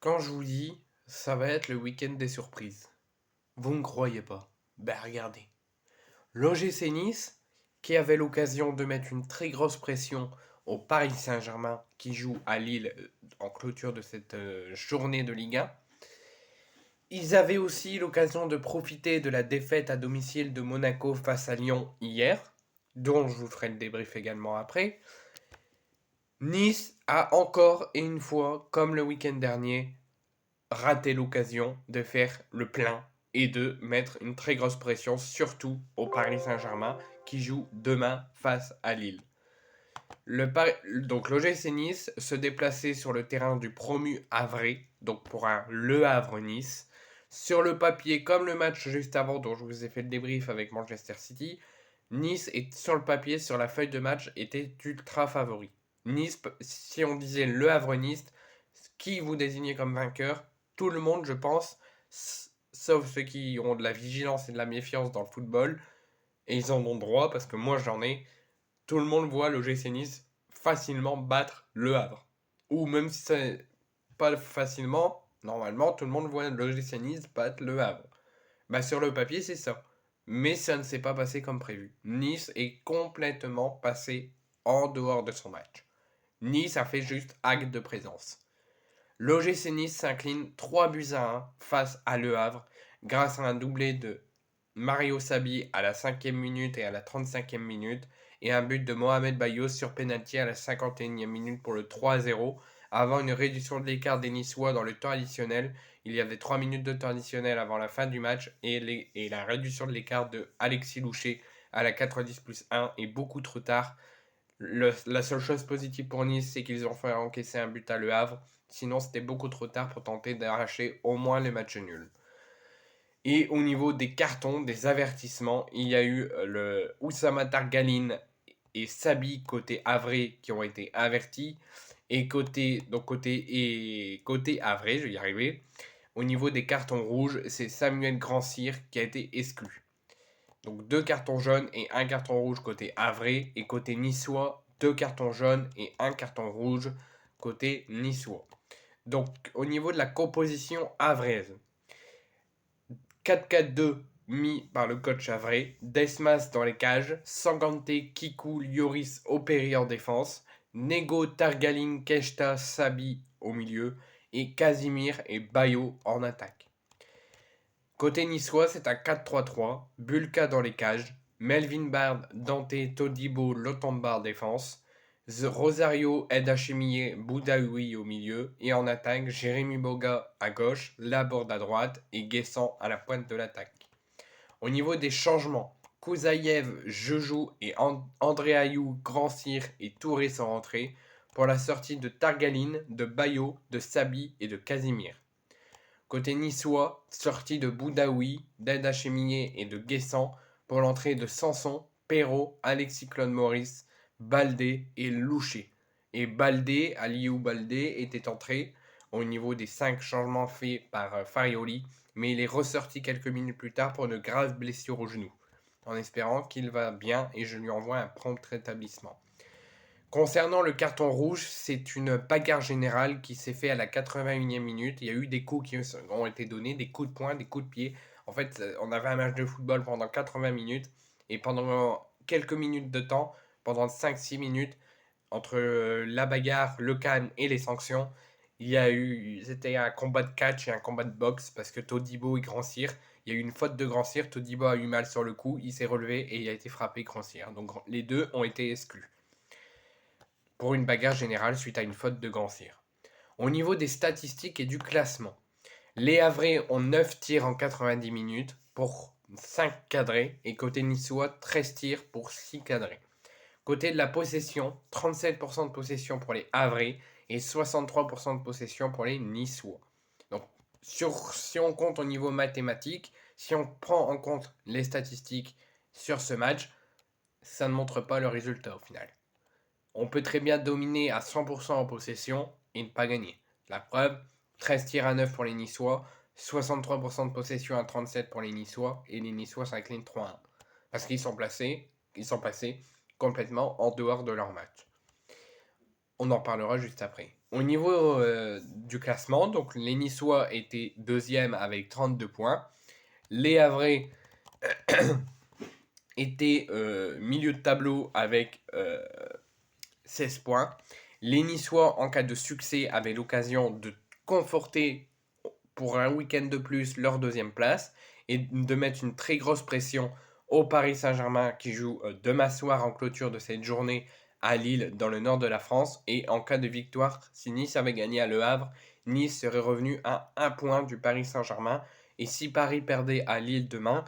Quand je vous dis, ça va être le week-end des surprises, vous ne croyez pas. Ben regardez. L'OGC Nice, qui avait l'occasion de mettre une très grosse pression au Paris Saint-Germain, qui joue à Lille en clôture de cette journée de Ligue 1. Ils avaient aussi l'occasion de profiter de la défaite à domicile de Monaco face à Lyon hier, dont je vous ferai le débrief également après. Nice a encore et une fois, comme le week-end dernier, raté l'occasion de faire le plein et de mettre une très grosse pression, surtout au Paris Saint-Germain, qui joue demain face à Lille. Donc l'OGC Nice se déplaçait sur le terrain du promu Havre, donc pour un Le Havre-Nice. Sur le papier, comme le match juste avant dont je vous ai fait le débrief avec Manchester City, Nice est sur le papier, sur la feuille de match, était ultra favori. Nice, si on disait Le Havre-Nice, qui vous désignez comme vainqueur? Tout le monde, je pense, sauf ceux qui ont de la vigilance et de la méfiance dans le football, et ils en ont droit parce que moi j'en ai. Tout le monde voit l'OGC Nice facilement battre Le Havre. Ou même si c'est pas facilement, normalement tout le monde voit l'OGC Nice battre Le Havre. Bah sur le papier c'est ça. Mais ça ne s'est pas passé comme prévu. Nice est complètement passé en dehors de son match. Nice a fait juste acte de présence. L'OGC Nice s'incline 3 buts à 1 face à Le Havre grâce à un doublé de Mario Sabi à la 5e minute et à la 35e minute et un but de Mohamed Bayos sur penalty à la 51e minute pour le 3-0 avant une réduction de l'écart des Niçois dans le temps additionnel. Il y avait 3 minutes de temps additionnel avant la fin du match et la réduction de l'écart de Alexis Loucher à la 90 plus 1 est beaucoup trop tard. La seule chose positive pour Nice, c'est qu'ils ont fait encaisser un but à Le Havre. Sinon, c'était beaucoup trop tard pour tenter d'arracher au moins le match nul. Et au niveau des cartons, des avertissements, il y a eu le Oussama Targaline et Sabi côté Havre qui ont été avertis. Et côté Havre, je vais y arriver. Au niveau des cartons rouges, c'est Samuel Grandcir qui a été exclu. Donc 2 cartons jaunes et 1 carton rouge côté Havre. Et côté niçois, 2 cartons jaunes et 1 carton rouge côté niçois. Donc au niveau de la composition havraise, 4-4-2 mis par le coach Havre, Desmas dans les cages, Sangante, Kikou, Lloris, Operi en défense, Nego, Targaline, Keshta, Sabi au milieu et Casimir et Bayo en attaque. Côté niçois, c'est un 4-3-3, Bulka dans les cages, Melvin Bard, Dante, Todibo, Lotombar défense, Rosario, Ed Hachemier, Boudaoui au milieu, et en attaque, Jérémy Boga à gauche, Laborde à droite et Guessant à la pointe de l'attaque. Au niveau des changements, Kouzaïev, Joujou et André Ayou, Grand-Cyr et Touré sont rentrés pour la sortie de Targaline, de Bayo, de Sabi et de Casimir. Côté niçois, sortie de Boudaoui, d'Ed Hachemier et de Guessant pour l'entrée de Sanson, Perrault, Alexis Claude Maurice, Baldé et Loucher. Et Baldé, Aliou Baldé, était entré au niveau des 5 changements faits par Farioli, mais il est ressorti quelques minutes plus tard pour une grave blessure au genou, en espérant qu'il va bien et je lui envoie un prompt rétablissement. Concernant le carton rouge, c'est une bagarre générale qui s'est fait à la 81e minute. Il y a eu des coups qui ont été donnés, des coups de poing, des coups de pied. En fait, on avait un match de football pendant 80 minutes et pendant quelques minutes de temps, pendant 5-6 minutes, entre la bagarre, le calme et les sanctions, c'était un combat de catch et un combat de boxe parce que Todibo et Grand-Cyr, il y a eu une faute de Grand-Cyr, Todibo a eu mal sur le coup, il s'est relevé et il a été frappé Grand-Cyr. Donc les deux ont été exclus pour une bagarre générale suite à une faute de Grand-Cyr. Au niveau des statistiques et du classement, les Havrais ont 9 tirs en 90 minutes pour 5 cadrés et côté niçois 13 tirs pour 6 cadrés. Côté de la possession, 37% de possession pour les Havrais et 63% de possession pour les Niçois. Donc si on compte au niveau mathématique, si on prend en compte les statistiques sur ce match, ça ne montre pas le résultat au final. On peut très bien dominer à 100% en possession et ne pas gagner. La preuve, 13 tirs à 9 pour les Niçois, 63% de possession à 37 pour les Niçois, et les Niçois s'inclinent 3-1. Parce qu'ils sont passés complètement en dehors de leur match. On en parlera juste après. Au niveau du classement, donc les Niçois étaient deuxième avec 32 points. Les Havrais étaient milieu de tableau avec 16 points. Les Niçois, en cas de succès, avaient l'occasion de conforter pour un week-end de plus leur deuxième place et de mettre une très grosse pression au Paris Saint-Germain qui joue demain soir en clôture de cette journée à Lille dans le nord de la France. Et en cas de victoire, si Nice avait gagné à Le Havre, Nice serait revenu à 1 point du Paris Saint-Germain. Et si Paris perdait à Lille demain,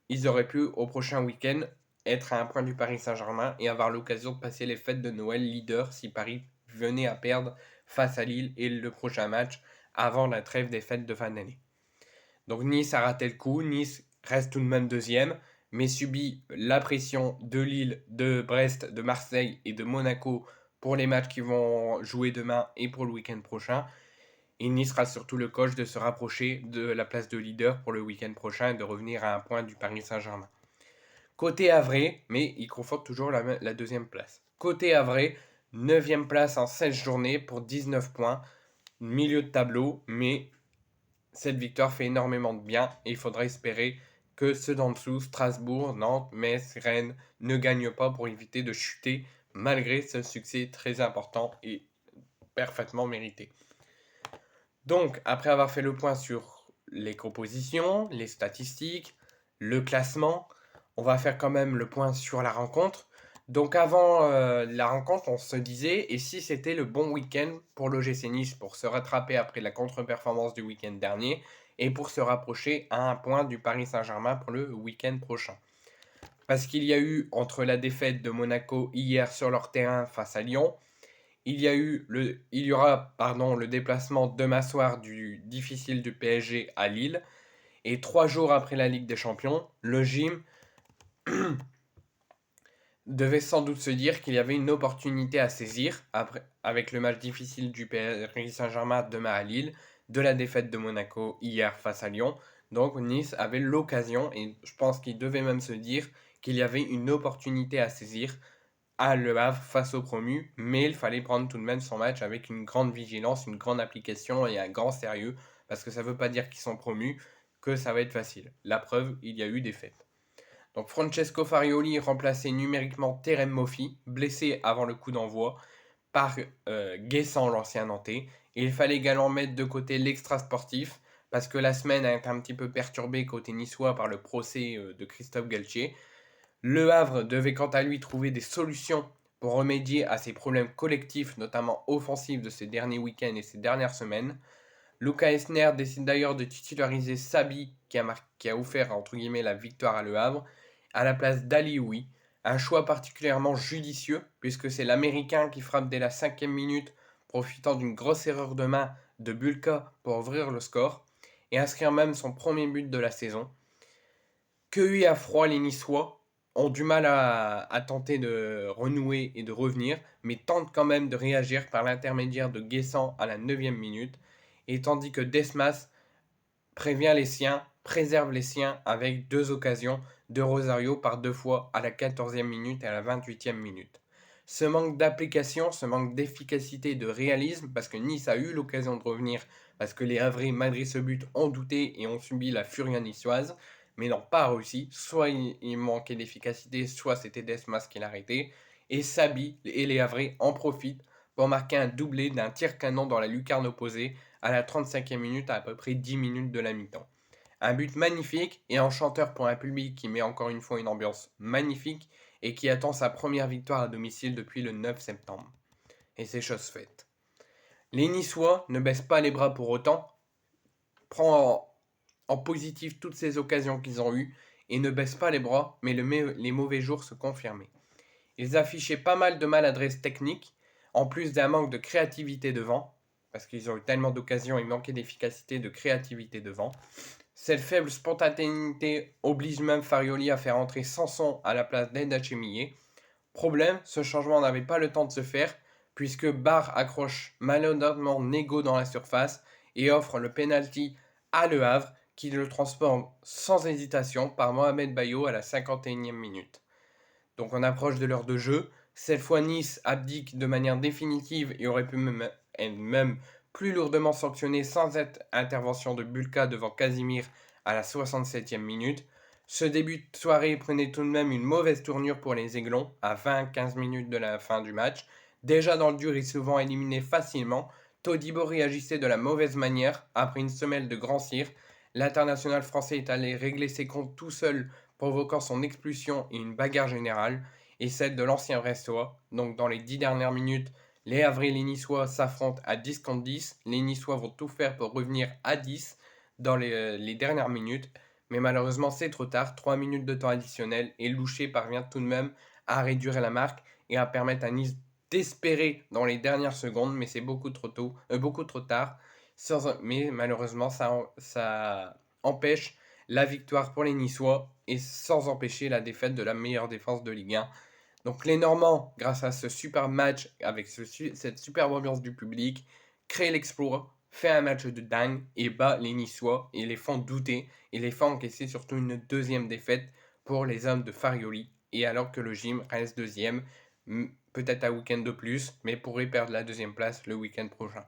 ils auraient pu au prochain week-end être à 1 point du Paris Saint-Germain et avoir l'occasion de passer les fêtes de Noël leader si Paris venait à perdre face à Lille et le prochain match avant la trêve des fêtes de fin d'année. Donc Nice a raté le coup, Nice reste tout de même deuxième, mais subit la pression de Lille, de Brest, de Marseille et de Monaco pour les matchs qui vont jouer demain et pour le week-end prochain. Et Nice sera surtout le coach de se rapprocher de la place de leader pour le week-end prochain et de revenir à 1 point du Paris Saint-Germain. Côté Havrais, mais il conforte toujours la deuxième place. Côté Havrais, 9e place en 16 journées pour 19 points, milieu de tableau, mais cette victoire fait énormément de bien et il faudra espérer que ceux d'en dessous, Strasbourg, Nantes, Metz, Rennes, ne gagnent pas pour éviter de chuter malgré ce succès très important et parfaitement mérité. Donc, après avoir fait le point sur les compositions, les statistiques, le classement, on va faire quand même le point sur la rencontre. Donc avant la rencontre, on se disait, et si c'était le bon week-end pour l'OGC Nice pour se rattraper après la contre-performance du week-end dernier et pour se rapprocher à 1 point du Paris Saint-Germain pour le week-end prochain. Parce qu'il y a eu, entre la défaite de Monaco hier sur leur terrain face à Lyon, il y aura le déplacement demain soir du difficile du PSG à Lille. Et 3 jours après la Ligue des Champions, le gym devait sans doute se dire qu'il y avait une opportunité à saisir avec le match difficile du Paris Saint-Germain demain à Lille, de la défaite de Monaco hier face à Lyon. Donc Nice avait l'occasion, et je pense qu'il devait même se dire qu'il y avait une opportunité à saisir à Le Havre face au promu, mais il fallait prendre tout de même son match avec une grande vigilance, une grande application et un grand sérieux, parce que ça ne veut pas dire qu'ils sont promus, que ça va être facile. La preuve, il y a eu des faits. Donc Francesco Farioli remplaçait numériquement Terem Moffi, blessé avant le coup d'envoi, par Guessant, l'ancien Nantais. Et il fallait également mettre de côté l'extra sportif, parce que la semaine a été un petit peu perturbée côté niçois par le procès de Christophe Galtier. Le Havre devait quant à lui trouver des solutions pour remédier à ces problèmes collectifs, notamment offensifs, de ces derniers week-ends et ces dernières semaines. Luca Esner décide d'ailleurs de titulariser Sabi, qui a offert entre guillemets la victoire à Le Havre, à la place d'Alioui. Un choix particulièrement judicieux, puisque c'est l'Américain qui frappe dès la 5e minute, profitant d'une grosse erreur de main de Bulka pour ouvrir le score, et inscrire même son premier but de la saison. Cueillis à froid, les Niçois ont du mal à tenter de renouer et de revenir, mais tentent quand même de réagir par l'intermédiaire de Guessant à la 9e minute, et tandis que Desmas prévient les siens, préserve les siens avec 2 occasions de Rosario par 2 fois à la 14e minute et à la 28e minute. Ce manque d'application, ce manque d'efficacité et de réalisme, parce que Nice a eu l'occasion de revenir, parce que les Havrais, malgré ce but, ont douté et ont subi la furie niçoise, mais n'ont pas réussi. Soit il manquait d'efficacité, soit c'était Desmas qui l'arrêtait. Et Sabi et les Havrais en profitent pour marquer un doublé d'un tir-canon dans la lucarne opposée à la 35e minute, à peu près 10 minutes de la mi-temps. Un but magnifique et enchanteur pour un public qui met encore une fois une ambiance magnifique et qui attend sa première victoire à domicile depuis le 9 septembre. Et c'est chose faite. Les Niçois ne baissent pas les bras pour autant, prennent en positif toutes ces occasions qu'ils ont eues et ne baissent pas les bras, mais les mauvais jours se confirmaient. Ils affichaient pas mal de maladresse technique, en plus d'un manque de créativité devant, parce qu'ils ont eu tellement d'occasions et manquaient d'efficacité de créativité devant. Cette faible spontanéité oblige même Farioli à faire entrer Sanson à la place d'Endachemillé. Problème, ce changement n'avait pas le temps de se faire, puisque Barre accroche maladroitement Nego dans la surface et offre le penalty à Le Havre, qui le transforme sans hésitation par Mohamed Bayo à la 51e minute. Donc on approche de l'heure de jeu. Cette fois, Nice abdique de manière définitive et aurait pu même est même plus lourdement sanctionné sans cette intervention de Bulka devant Casimir à la 67e minute. Ce début de soirée prenait tout de même une mauvaise tournure pour les Aiglons à 20-15 minutes de la fin du match. Déjà dans le dur et souvent éliminé facilement, Todibo réagissait de la mauvaise manière après une semelle de grand cire. L'international français est allé régler ses comptes tout seul, provoquant son expulsion et une bagarre générale, et celle de l'ancien Brestois. Donc dans les 10 dernières minutes, les Havrais et les Niçois s'affrontent à 10 contre 10. Les Niçois vont tout faire pour revenir à 10 dans les dernières minutes. Mais malheureusement, c'est trop tard. 3 minutes de temps additionnel et Loucher parvient tout de même à réduire la marque et à permettre à Nice d'espérer dans les dernières secondes. Mais c'est beaucoup trop tôt, beaucoup trop tard. Mais malheureusement, ça empêche la victoire pour les Niçois et sans empêcher la défaite de la meilleure défense de Ligue 1. Donc les Normands, grâce à ce super match, avec cette superbe ambiance du public, créent l'exploit, fait un match de dingue et bat les Niçois et les font douter et les font encaisser surtout une deuxième défaite pour les hommes de Farioli. Et alors que le gym reste deuxième, peut-être un week-end de plus, mais pourrait perdre la deuxième place le week-end prochain.